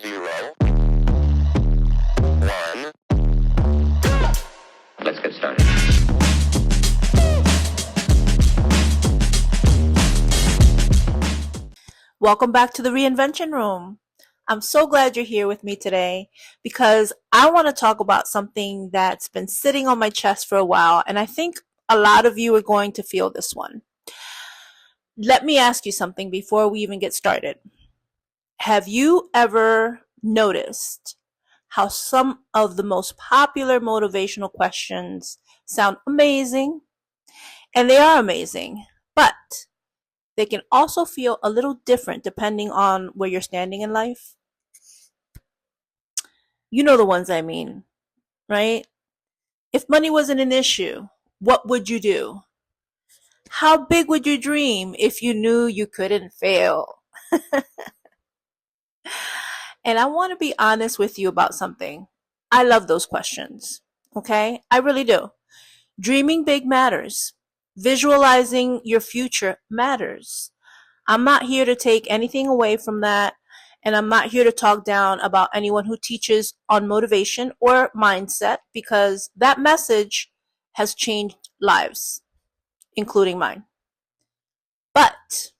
0, 1. Let's get started. Welcome back to the Reinvention Room. I'm so glad you're here with me today because I want to talk about something that's been sitting on my chest for a while, and I think a lot of you are going to feel this one. Let me ask you something before we even get started. Have you ever noticed how some of the most popular motivational questions sound amazing? And they are amazing, but they can also feel a little different depending on where you're standing in life. You know the ones I mean, right? If money wasn't an issue, what would you do? How big would you dream if you knew you couldn't fail? And I want to be honest with you about something. I love those questions. Okay? I really do. Dreaming big matters. Visualizing your future matters. I'm not here to take anything away from that. And I'm not here to talk down about anyone who teaches on motivation or mindset because that message has changed lives, including mine. But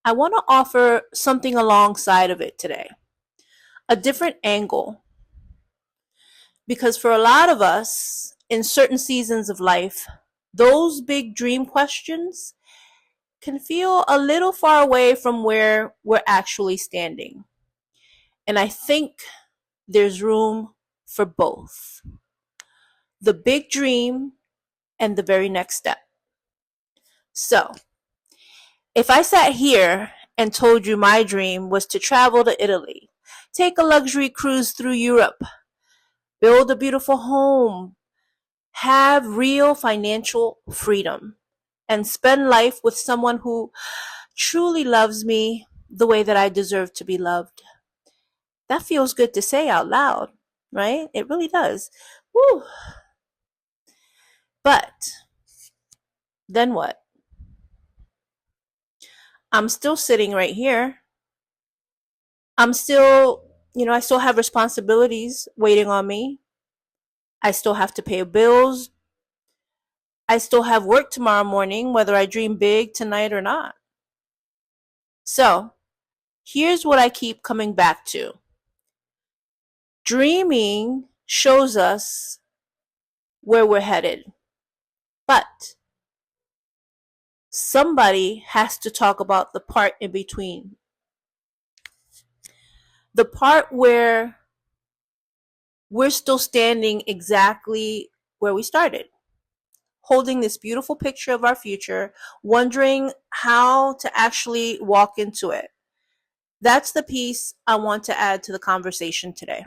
I want to offer something alongside of it today, a different angle. Because for a lot of us, in certain seasons of life, those big dream questions can feel a little far away from where we're actually standing. And I think there's room for both the big dream and the very next step. So, if I sat here and told you my dream was to travel to Italy, take a luxury cruise through Europe, build a beautiful home, have real financial freedom, and spend life with someone who truly loves me the way that I deserve to be loved. That feels good to say out loud, right? It really does. Woo. But then what? I'm still sitting right here. I'm still, I still have responsibilities waiting on me. I still have to pay bills. I still have work tomorrow morning, whether I dream big tonight or not. So, here's what I keep coming back to. Dreaming shows us where we're headed, but somebody has to talk about the part in between. The part where we're still standing exactly where we started, holding this beautiful picture of our future, wondering how to actually walk into it. That's the piece I want to add to the conversation today.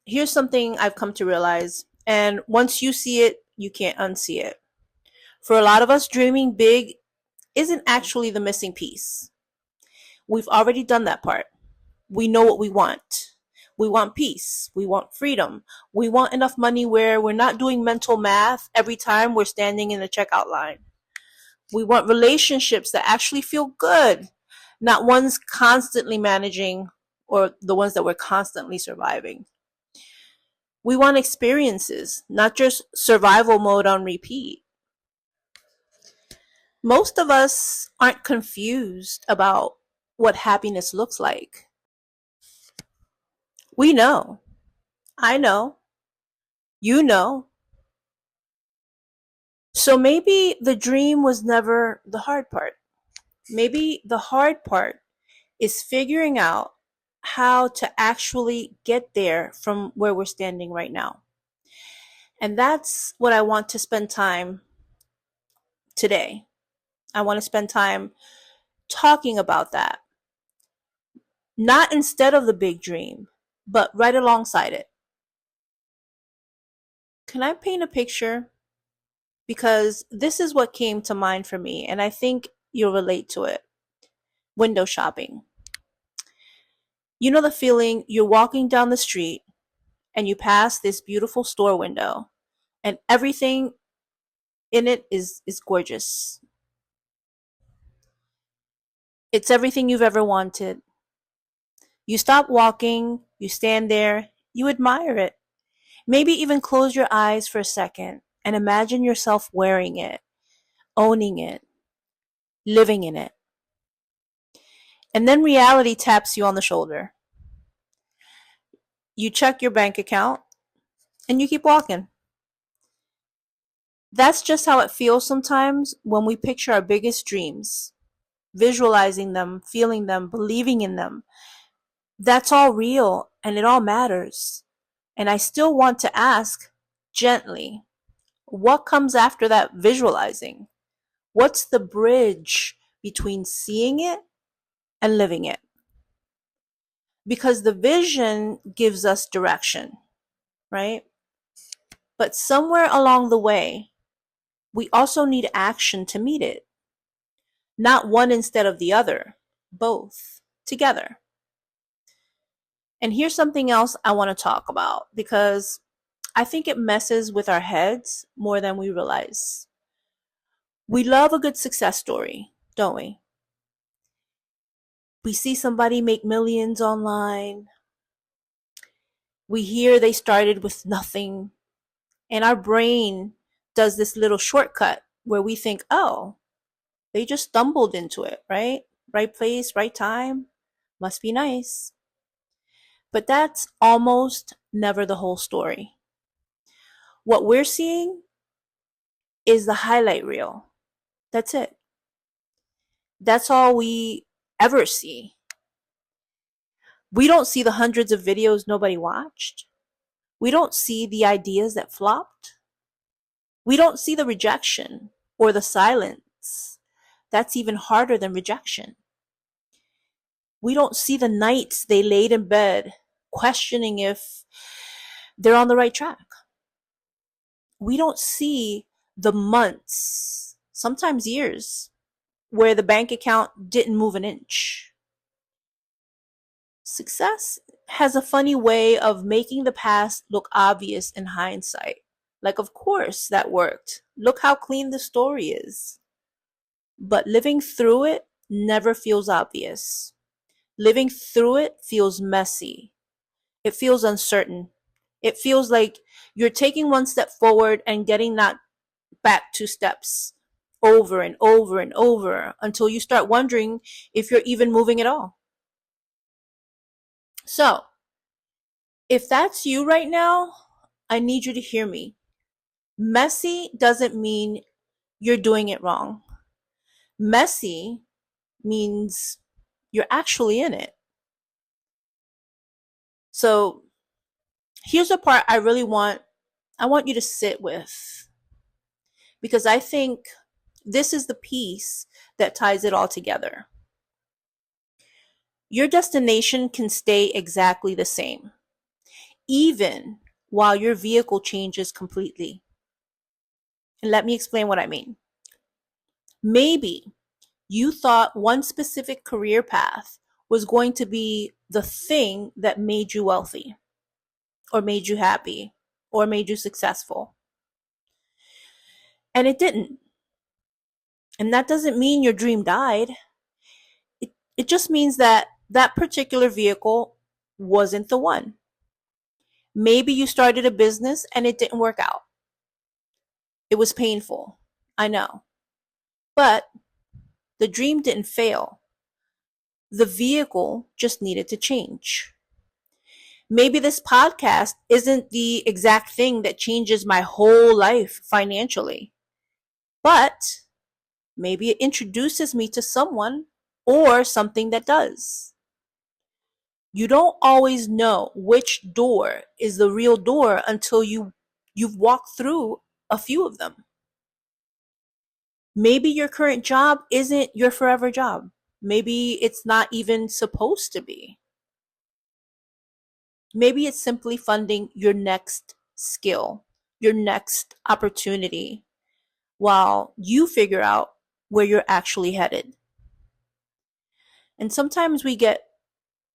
Here's something I've come to realize, and once you see it, you can't unsee it. For a lot of us, dreaming big isn't actually the missing piece. We've already done that part. We know what we want. We want peace. We want freedom. We want enough money where we're not doing mental math every time we're standing in the checkout line. We want relationships that actually feel good, not ones constantly managing or the ones that we're constantly surviving. We want experiences, not just survival mode on repeat. Most of us aren't confused about what happiness looks like. We know. I know. You know. So maybe the dream was never the hard part. Maybe the hard part is figuring out how to actually get there from where we're standing right now. And that's what I want to spend time today. I want to spend time talking about that. Not instead of the big dream, but right alongside it. Can I paint a picture? Because this is what came to mind for me, and I think you'll relate to it. Window shopping. You know the feeling you're walking down the street and you pass this beautiful store window and everything in it is gorgeous. It's everything you've ever wanted. You stop walking, you stand there, you admire it. Maybe even close your eyes for a second and imagine yourself wearing it, owning it, living in it. And then reality taps you on the shoulder. You check your bank account and you keep walking. That's just how it feels sometimes when we picture our biggest dreams, visualizing them, feeling them, believing in them. That's all real and it all matters. And I still want to ask gently, what comes after that visualizing? What's the bridge between seeing it and living it? Because the vision gives us direction, right? But somewhere along the way, we also need action to meet it. Not one instead of the other, both together. And here's something else I want to talk about because I think it messes with our heads more than we realize. We love a good success story, don't we? We see somebody make millions online. We hear they started with nothing. And our brain does this little shortcut where we think, oh, they just stumbled into it, right? Right place, right time. Must be nice. But that's almost never the whole story. What we're seeing is the highlight reel. That's it. That's all we ever see. We don't see the hundreds of videos nobody watched. We don't see the ideas that flopped. We don't see the rejection or the silence. That's even harder than rejection. We don't see the nights they laid in bed questioning if they're on the right track. We don't see the months, sometimes years, where the bank account didn't move an inch. Success has a funny way of making the past look obvious in hindsight. Like, of course, that worked. Look how clean the story is. But living through it never feels obvious. Living through it feels messy. It feels uncertain. It feels like you're taking one step forward and getting knocked back two steps over and over and over until you start wondering if you're even moving at all. So, if that's you right now, I need you to hear me. Messy doesn't mean you're doing it wrong. Messy means you're actually in it. So, here's the part I want you to sit with because I think this is the piece that ties it all together. Your destination can stay exactly the same, even while your vehicle changes completely. And let me explain what I mean. Maybe you thought one specific career path was going to be the thing that made you wealthy, or made you happy, or made you successful. And it didn't. And that doesn't mean your dream died. It just means that that particular vehicle wasn't the one. Maybe you started a business and it didn't work out. It was painful. I know. But the dream didn't fail. The vehicle just needed to change. Maybe this podcast isn't the exact thing that changes my whole life financially, but maybe it introduces me to someone or something that does. You don't always know which door is the real door until you've walked through a few of them. Maybe your current job isn't your forever job. Maybe it's not even supposed to be. Maybe it's simply funding your next skill, your next opportunity, while you figure out where you're actually headed. And sometimes we get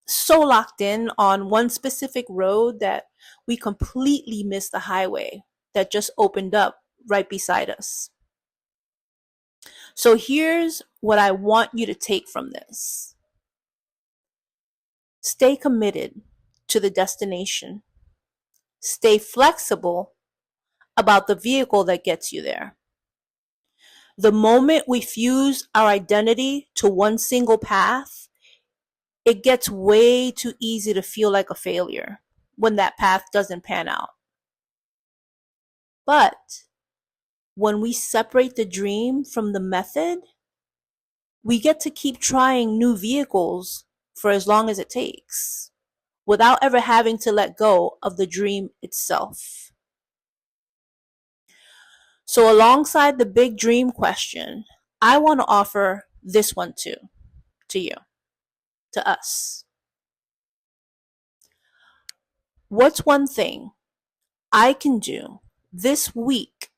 so locked in on one specific road that we completely miss the highway that just opened up right beside us. So here's what I want you to take from this. Stay committed to the destination. Stay flexible about the vehicle that gets you there. The moment we fuse our identity to one single path, it gets way too easy to feel like a failure when that path doesn't pan out. But when we separate the dream from the method, we get to keep trying new vehicles for as long as it takes without ever having to let go of the dream itself. So, alongside the big dream question, I want to offer this one too, to you, to us. What's one thing I can do this week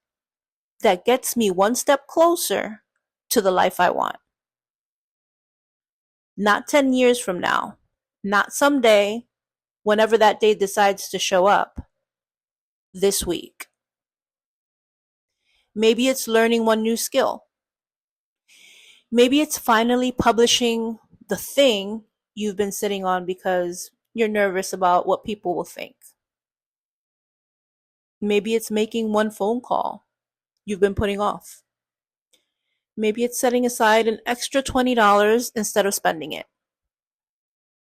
that gets me one step closer to the life I want? Not 10 years from now, not someday, whenever that day decides to show up, this week. Maybe it's learning one new skill. Maybe it's finally publishing the thing you've been sitting on because you're nervous about what people will think. Maybe it's making one phone call you've been putting off. Maybe it's setting aside an extra $20 instead of spending it.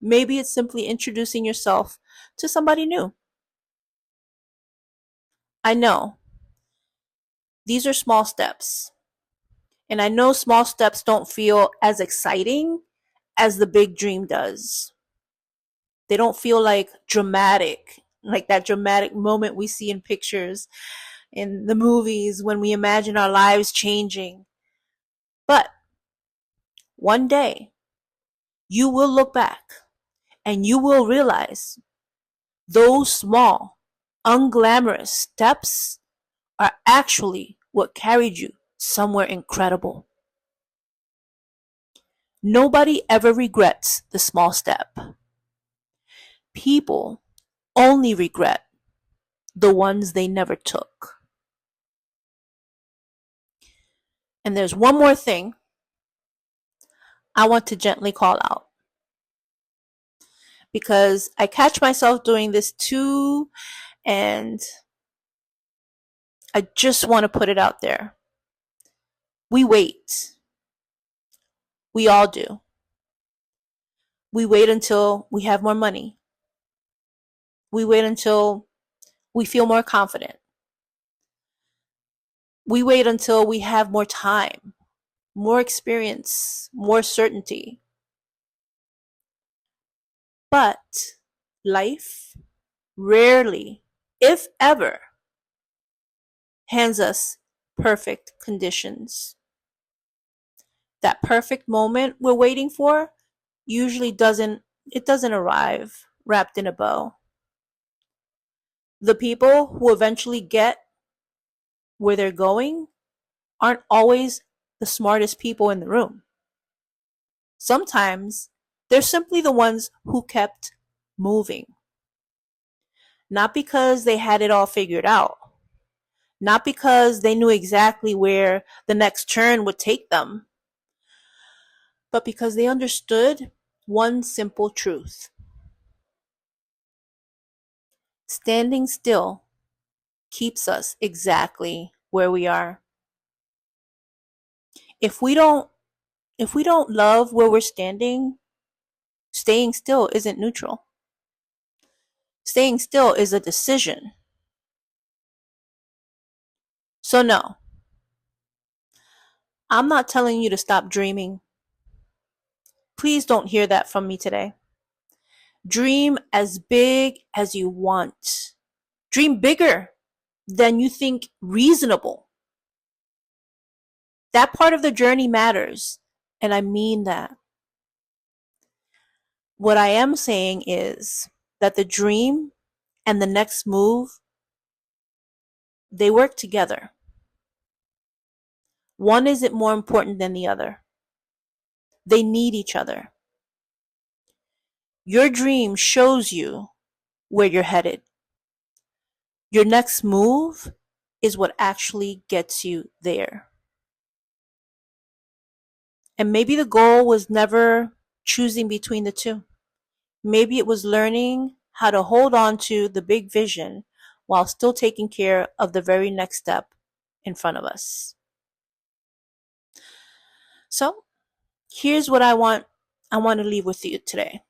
Maybe it's simply introducing yourself to somebody new. I know these are small steps. And I know small steps don't feel as exciting as the big dream does. They don't feel like dramatic, like that dramatic moment we see in pictures, in the movies when we imagine our lives changing. But one day, you will look back and you will realize those small, unglamorous steps are actually what carried you somewhere incredible. Nobody ever regrets the small step. People only regret the ones they never took. And there's one more thing I want to gently call out, because I catch myself doing this too, and I just want to put it out there. We wait. We all do. We wait until we have more money. We wait until we feel more confident. We wait until we have more time, more experience, more certainty. But life rarely, if ever, hands us perfect conditions. That perfect moment we're waiting for usually doesn't arrive wrapped in a bow. The people who eventually get where they're going aren't always the smartest people in the room. Sometimes they're simply the ones who kept moving. Not because they had it all figured out. Not because they knew exactly where the next turn would take them. But because they understood one simple truth. Standing still keeps us exactly where we are. If we don't love where we're standing, staying still isn't neutral. Staying still is a decision. So no, I'm not telling you to stop dreaming. Please don't hear that from me today. Dream as big as you want. Dream bigger than you think reasonable. That part of the journey matters, and I mean that. What I am saying is that the dream and the next move, they work together. One isn't more important than the other. They need each other. Your dream shows you where you're headed. Your next move is what actually gets you there. And maybe the goal was never choosing between the two. Maybe it was learning how to hold on to the big vision while still taking care of the very next step in front of us. So, here's what I want to leave with you today.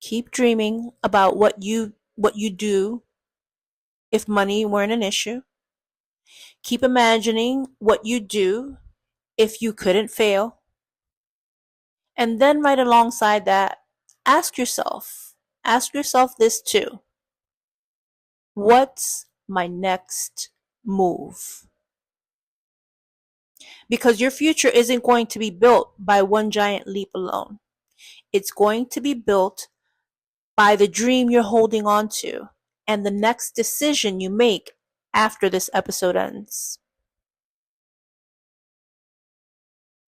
Keep dreaming about what you do if money weren't an issue. Keep imagining what you do if you couldn't fail. And then right alongside that, ask yourself this too. What's my next move? Because your future isn't going to be built by one giant leap alone. It's going to be built by the dream you're holding on to and the next decision you make after this episode ends.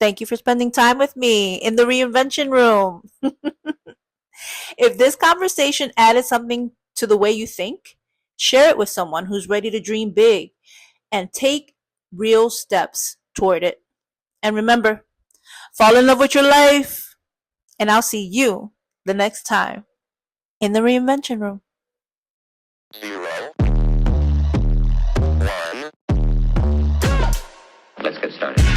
Thank you for spending time with me in the Reinvention Room. If this conversation added something to the way you think, share it with someone who's ready to dream big and take real steps toward it. And remember, fall in love with your life. And I'll see you the next time in the Reinvention Room. 0, 1. Let's get started.